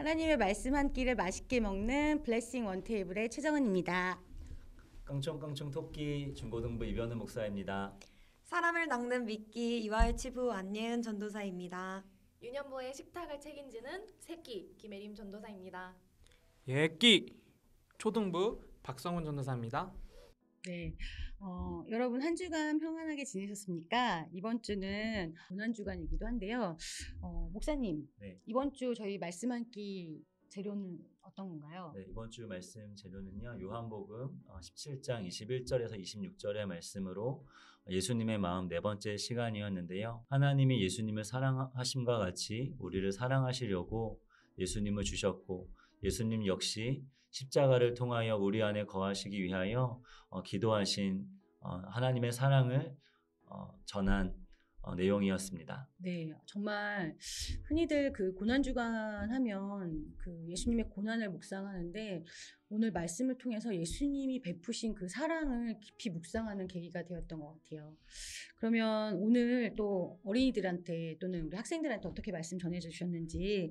하나님의 말씀 한 끼를 맛있게 먹는 블레싱 원테이블의 최정은입니다. 깡총깡총 토끼 중고등부 이변우 목사입니다. 사람을 낚는 미끼 이화의 치부 안예은 전도사입니다. 유년부의 식탁을 책임지는 새끼 김혜림 전도사입니다. 예끼 초등부 박성훈 전도사입니다. 네, 여러분 한 주간 평안하게 지내셨습니까? 이번 주는 고난주간이기도 한데요. 목사님, 네. 이번 주 저희 말씀 한 끼 재료는 어떤 건가요? 네, 이번 주 말씀 재료는요. 요한복음 17장 21절에서 26절의 말씀으로 예수님의 마음 네 번째 시간이었는데요. 하나님이 예수님을 사랑하심과 같이 우리를 사랑하시려고 예수님을 주셨고 예수님 역시 십자가를 통하여 우리 안에 거하시기 위하여 기도하신 하나님의 사랑을 전한 내용이었습니다. 네, 정말 흔히들 그 고난주간 하면 그 예수님의 고난을 묵상하는데 오늘 말씀을 통해서 예수님이 베푸신 그 사랑을 깊이 묵상하는 계기가 되었던 것 같아요. 그러면 오늘 또 어린이들한테 또는 우리 학생들한테 어떻게 말씀 전해주셨는지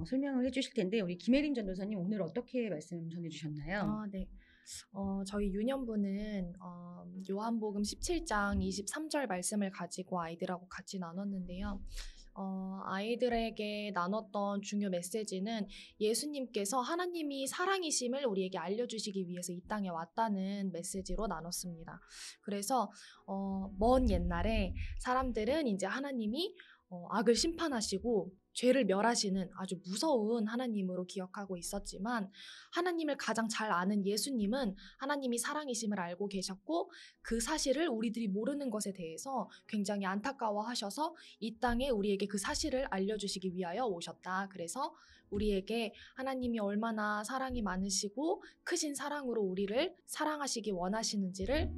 설명을 해주실 텐데 우리 김혜림 전도사님 오늘 어떻게 말씀 전해주셨나요? 네. 저희 유년부는 요한복음 17장 23절 말씀을 가지고 아이들하고 같이 나눴는데요. 아이들에게 나눴던 중요 메시지는 예수님께서 하나님이 사랑이심을 우리에게 알려주시기 위해서 이 땅에 왔다는 메시지로 나눴습니다. 그래서 먼 옛날에 사람들은 이제 하나님이 악을 심판하시고 죄를 멸하시는 아주 무서운 하나님으로 기억하고 있었지만 하나님을 가장 잘 아는 예수님은 하나님이 사랑이심을 알고 계셨고 그 사실을 우리들이 모르는 것에 대해서 굉장히 안타까워하셔서 이 땅에 우리에게 그 사실을 알려주시기 위하여 오셨다. 그래서 우리에게 하나님이 얼마나 사랑이 많으시고 크신 사랑으로 우리를 사랑하시기 원하시는지를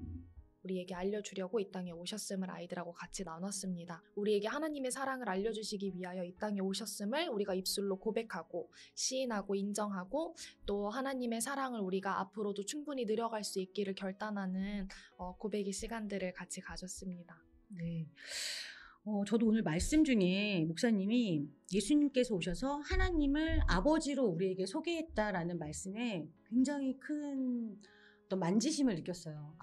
우리에게 알려주려고 이 땅에 오셨음을 아이들하고 같이 나눴습니다. 우리에게 하나님의 사랑을 알려주시기 위하여 이 땅에 오셨음을 우리가 입술로 고백하고 시인하고 인정하고 또 하나님의 사랑을 우리가 앞으로도 충분히 늘어갈 수 있기를 결단하는 고백의 시간들을 같이 가졌습니다. 네. 저도 오늘 말씀 중에 목사님이 예수님께서 오셔서 하나님을 아버지로 우리에게 소개했다라는 말씀에 굉장히 큰 어떤 만지심을 느꼈어요.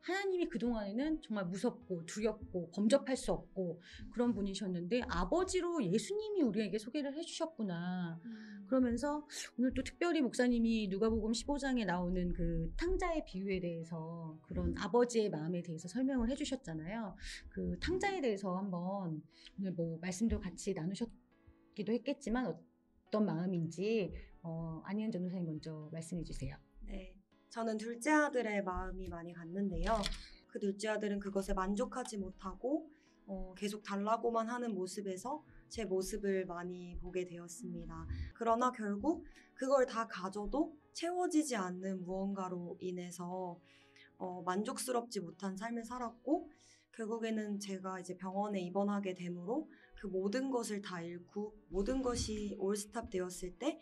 하나님이 그동안에는 정말 무섭고 두렵고 범접할 수 없고 그런 분이셨는데 아버지로 예수님이 우리에게 소개를 해주셨구나. 그러면서 오늘 또 특별히 목사님이 누가복음 15장에 나오는 그 탕자의 비유에 대해서 그런 아버지의 마음에 대해서 설명을 해주셨잖아요. 그 탕자에 대해서 한번 오늘 뭐 말씀도 같이 나누셨기도 했겠지만 어떤 마음인지 안예은 전도사님 먼저 말씀해 주세요. 네, 저는 둘째 아들의 마음이 많이 갔는데요. 그 둘째 아들은 그것에 만족하지 못하고 계속 달라고만 하는 모습에서 제 모습을 많이 보게 되었습니다. 그러나 결국 그걸 다 가져도 채워지지 않는 무언가로 인해서 만족스럽지 못한 삶을 살았고 결국에는 제가 이제 병원에 입원하게 되므로 그 모든 것을 다 잃고 모든 것이 올스탑 되었을 때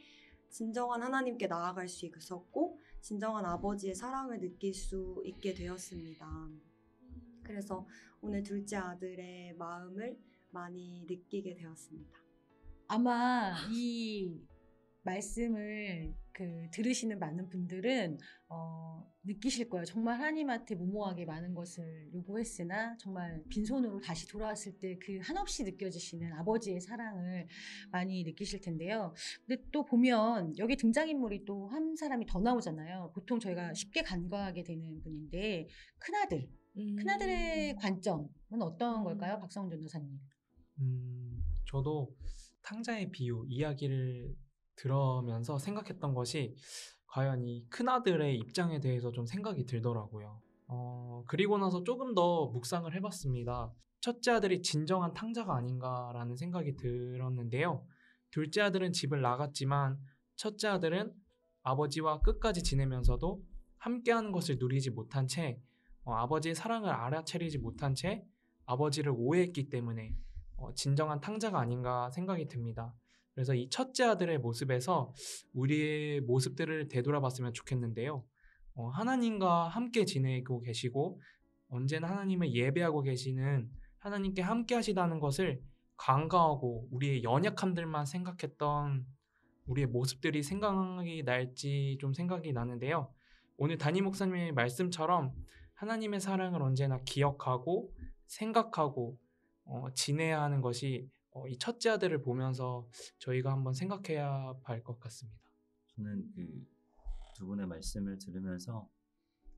진정한 하나님께 나아갈 수 있었고 진정한 아버지의 사랑을 느낄 수 있게 되었습니다. 그래서 오늘 둘째 아들의 마음을 많이 느끼게 되었습니다. 아마 이 말씀을 들으시는 많은 분들은 느끼실 거예요. 정말 하나님한테 무모하게 많은 것을 요구했으나 정말 빈손으로 다시 돌아왔을 때 그 한없이 느껴지시는 아버지의 사랑을 많이 느끼실 텐데요. 근데 또 보면 여기 등장인물이 또 한 사람이 더 나오잖아요. 보통 저희가 쉽게 간과하게 되는 분인데 큰아들. 큰아들의 관점은 어떤 걸까요? 박성훈 전도사님. 저도 탕자의 비유 이야기를 들으면서 생각했던 것이 과연 이 큰아들의 입장에 대해서 좀 생각이 들더라고요. 그리고 나서 조금 더 묵상을 해봤습니다. 첫째 아들이 진정한 탕자가 아닌가라는 생각이 들었는데요. 둘째 아들은 집을 나갔지만 첫째 아들은 아버지와 끝까지 지내면서도 함께하는 것을 누리지 못한 채 아버지의 사랑을 알아차리지 못한 채 아버지를 오해했기 때문에 진정한 탕자가 아닌가 생각이 듭니다. 그래서 이 첫째 아들의 모습에서 우리의 모습들을 되돌아봤으면 좋겠는데요. 하나님과 함께 지내고 계시고 언제나 하나님을 예배하고 계시는 하나님께 함께 하시다는 것을 간과하고 우리의 연약함들만 생각했던 우리의 모습들이 생각이 날지 좀 생각이 나는데요. 오늘 담임 목사님의 말씀처럼 하나님의 사랑을 언제나 기억하고 생각하고 지내야 하는 것이 이 첫째 아들을 보면서 저희가 한번 생각해야 할 것 같습니다. 저는 그 두 분의 말씀을 들으면서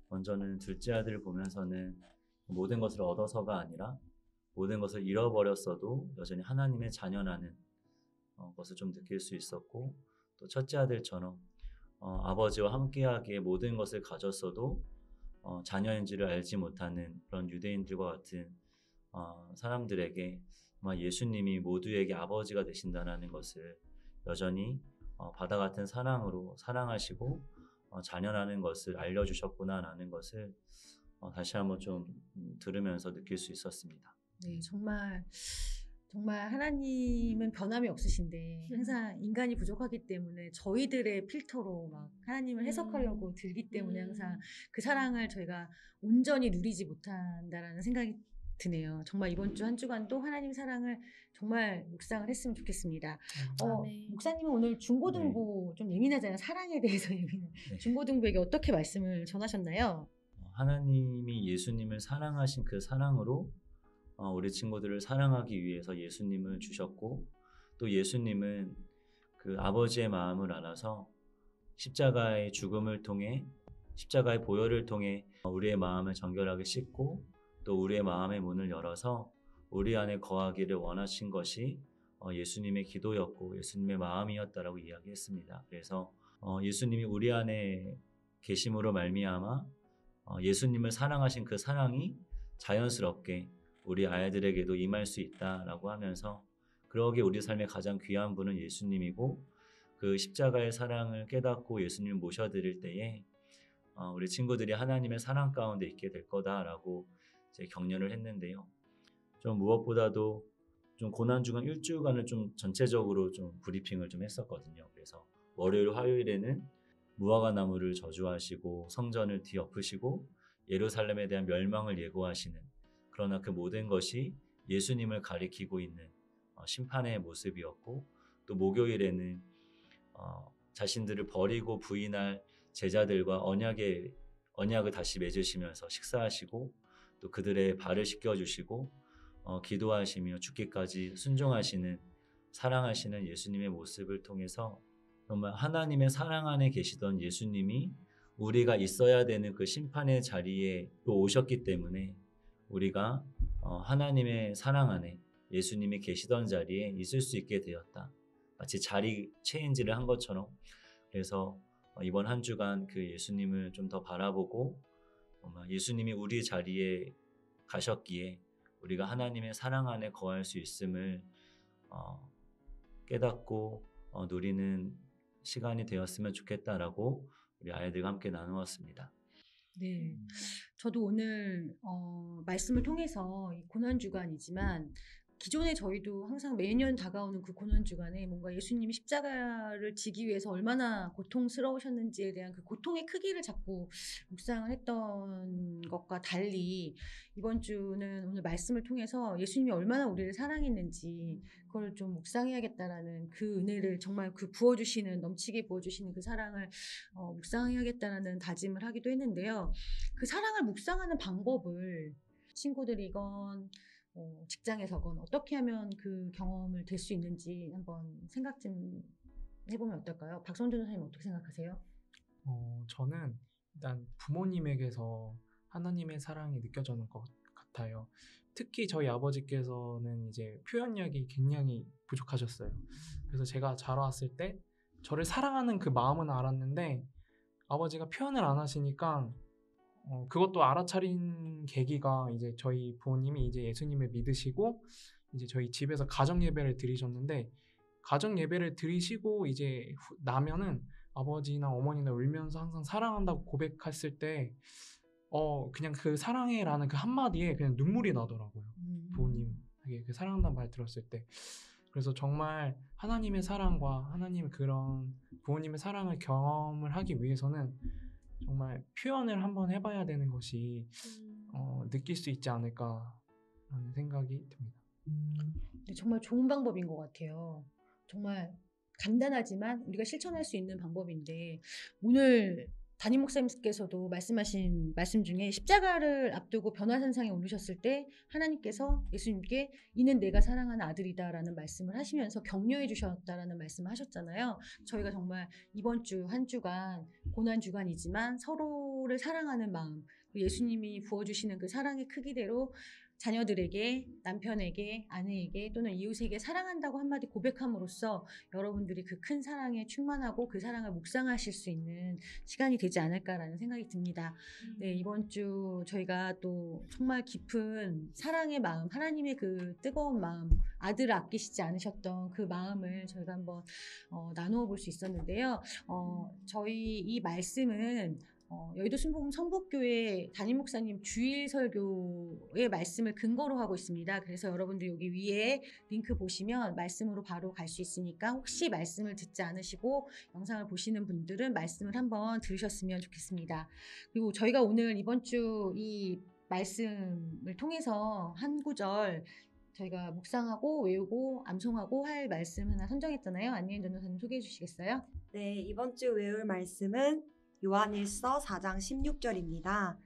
먼저는 둘째 아들을 보면서는 모든 것을 얻어서가 아니라 모든 것을 잃어버렸어도 여전히 하나님의 자녀라는 것을 좀 느낄 수 있었고, 또 첫째 아들처럼 아버지와 함께하기에 모든 것을 가졌어도 자녀인지를 알지 못하는 그런 유대인들과 같은 사람들에게 예수님이 모두에게 아버지가 되신다는 것을 여전히 바다 같은 사랑으로 사랑하시고 자녀라는 것을 알려주셨구나라는 것을 다시 한번 좀 들으면서 느낄 수 있었습니다. 네, 정말 하나님은 변함이 없으신데 항상 인간이 부족하기 때문에 저희들의 필터로 막 하나님을 해석하려고 들기 때문에 항상 그 사랑을 저희가 온전히 누리지 못한다라는 생각이 드네요. 정말 이번 주 한 주간도 하나님 사랑을 정말 묵상을 했으면 좋겠습니다. 아멘. 목사님은 오늘 중고등부 좀 예민하잖아요. 사랑에 대해서 예민한. 네. 중고등부에게 어떻게 말씀을 전하셨나요? 하나님이 예수님을 사랑하신 그 사랑으로 우리 친구들을 사랑하기 위해서 예수님을 주셨고, 또 예수님은 그 아버지의 마음을 알아서 십자가의 죽음을 통해, 십자가의 보혈을 통해 우리의 마음을 정결하게 씻고 또 우리의 마음의 문을 열어서 우리 안에 거하기를 원하신 것이 예수님의 기도였고 예수님의 마음이었다라고 이야기했습니다. 그래서 예수님이 우리 안에 계심으로 말미암아 예수님을 사랑하신 그 사랑이 자연스럽게 우리 아이들에게도 임할 수 있다라고 하면서, 그러기에 우리 삶의 가장 귀한 분은 예수님이고, 그 십자가의 사랑을 깨닫고 예수님을 모셔드릴 때에 우리 친구들이 하나님의 사랑 가운데 있게 될 거다라고 이제 격려를 했는데요. 좀 무엇보다도 좀 고난주간 일주일간을 좀 전체적으로 좀 브리핑을 좀 했었거든요. 그래서 월요일, 화요일에는 무화과 나무를 저주하시고 성전을 뒤엎으시고 예루살렘에 대한 멸망을 예고하시는, 그러나 그 모든 것이 예수님을 가리키고 있는 심판의 모습이었고, 또 목요일에는 자신들을 버리고 부인할 제자들과 언약을 다시 맺으시면서 식사하시고 또 그들의 발을 씻겨주시고 기도하시며 죽기까지 순종하시는, 사랑하시는 예수님의 모습을 통해서 정말 하나님의 사랑 안에 계시던 예수님이 우리가 있어야 되는 그 심판의 자리에 또 오셨기 때문에 우리가 하나님의 사랑 안에 예수님이 계시던 자리에 있을 수 있게 되었다. 마치 자리 체인지를 한 것처럼. 그래서 이번 한 주간 그 예수님을 좀 더 바라보고 예수님이 우리 자리에 가셨기에 우리가 하나님의 사랑 안에 거할 수 있음을 깨닫고 누리는 시간이 되었으면 좋겠다라고 우리 아이들과 함께 나누었습니다. 네, 저도 오늘 말씀을 통해서 이 고난주간이지만 기존에 저희도 항상 매년 다가오는 그 고난주간에 뭔가 예수님이 십자가를 지기 위해서 얼마나 고통스러우셨는지에 대한 그 고통의 크기를 자꾸 묵상을 했던 것과 달리 이번 주는 오늘 말씀을 통해서 예수님이 얼마나 우리를 사랑했는지 그걸 좀 묵상해야겠다라는 그 은혜를 정말 그 부어주시는, 넘치게 부어주시는 그 사랑을 묵상해야겠다라는 다짐을 하기도 했는데요. 그 사랑을 묵상하는 방법을 친구들이건 직장에서건 어떻게 하면 그 경험을 될 수 있는지 한번 생각 좀 해보면 어떨까요? 박성준 선생님 어떻게 생각하세요? 저는 일단 부모님에게서 하나님의 사랑이 느껴지는 것 같아요. 특히 저희 아버지께서는 이제 표현력이 굉장히 부족하셨어요. 그래서 제가 자라왔을 때 저를 사랑하는 그 마음은 알았는데 아버지가 표현을 안 하시니까 그것도 알아차린 계기가 이제 저희 부모님이 이제 예수님을 믿으시고 이제 저희 집에서 가정 예배를 드리셨는데, 가정 예배를 드리시고 이제 나면은 아버지나 어머니나 울면서 항상 사랑한다고 고백했을 때 그냥 그 사랑해라는 그 한마디에 그냥 눈물이 나더라고요. 부모님에게 그 사랑한다는 말 들었을 때. 그래서 정말 하나님의 사랑과 하나님의 그런 부모님의 사랑을 경험을 하기 위해서는 정말 표현을 한번 해봐야 되는 것이 느낄 수 있지 않을까라는 생각이 듭니다. 네, 정말 좋은 방법인 것 같아요. 정말 간단하지만 우리가 실천할 수 있는 방법인데 오늘 담임 목사님께서도 말씀하신 말씀 중에 십자가를 앞두고 변화산상에 오르셨을 때 하나님께서 예수님께 이는 내가 사랑하는 아들이다라는 말씀을 하시면서 격려해 주셨다라는 말씀을 하셨잖아요. 저희가 정말 이번 주 한 주간 고난 주간이지만 서로를 사랑하는 마음, 예수님이 부어주시는 그 사랑의 크기대로 자녀들에게, 남편에게, 아내에게 또는 이웃에게 사랑한다고 한마디 고백함으로써 여러분들이 그 큰 사랑에 충만하고 그 사랑을 묵상하실 수 있는 시간이 되지 않을까라는 생각이 듭니다. 네, 이번 주 저희가 또 정말 깊은 사랑의 마음, 하나님의 그 뜨거운 마음, 아들을 아끼시지 않으셨던 그 마음을 저희가 한번 나누어 볼 수 있었는데요. 저희 이 말씀은 여의도 순복음 성북교회 담임 목사님 주일 설교의 말씀을 근거로 하고 있습니다. 그래서 여러분들 여기 위에 링크 보시면 말씀으로 바로 갈 수 있으니까 혹시 말씀을 듣지 않으시고 영상을 보시는 분들은 말씀을 한번 들으셨으면 좋겠습니다. 그리고 저희가 오늘 이번 주 이 말씀을 통해서 한 구절 저희가 묵상하고 외우고 암송하고 할 말씀 하나 선정했잖아요. 안예인 전도사님 소개해 주시겠어요? 네, 이번 주 외울 말씀은 요한일서 4장 16절입니다.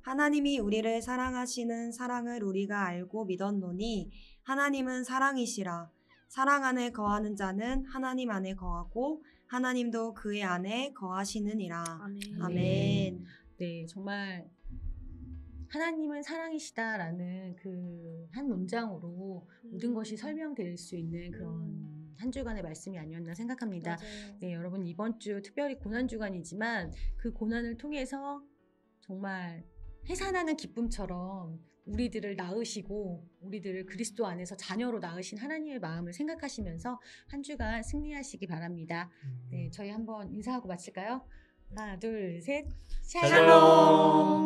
하나님이 우리를 사랑하시는 사랑을 우리가 알고 믿었노니 하나님은 사랑이시라. 사랑 안에 거하는 자는 하나님 안에 거하고 하나님도 그의 안에 거하시느니라. 아멘. 아멘. 네, 정말 하나님은 사랑이시다라는 그 한 문장으로 모든 것이 설명될 수 있는 그런 한 주간의 말씀이 아니었나 생각합니다. 맞아요. 네, 여러분 이번 주 특별히 고난 주간이지만 그 고난을 통해서 정말 해산하는 기쁨처럼 우리들을 낳으시고 우리들을 그리스도 안에서 자녀로 낳으신 하나님의 마음을 생각하시면서 한 주간 승리하시기 바랍니다. 네, 저희 한번 인사하고 마칠까요? 하나, 둘, 셋. 샬롬.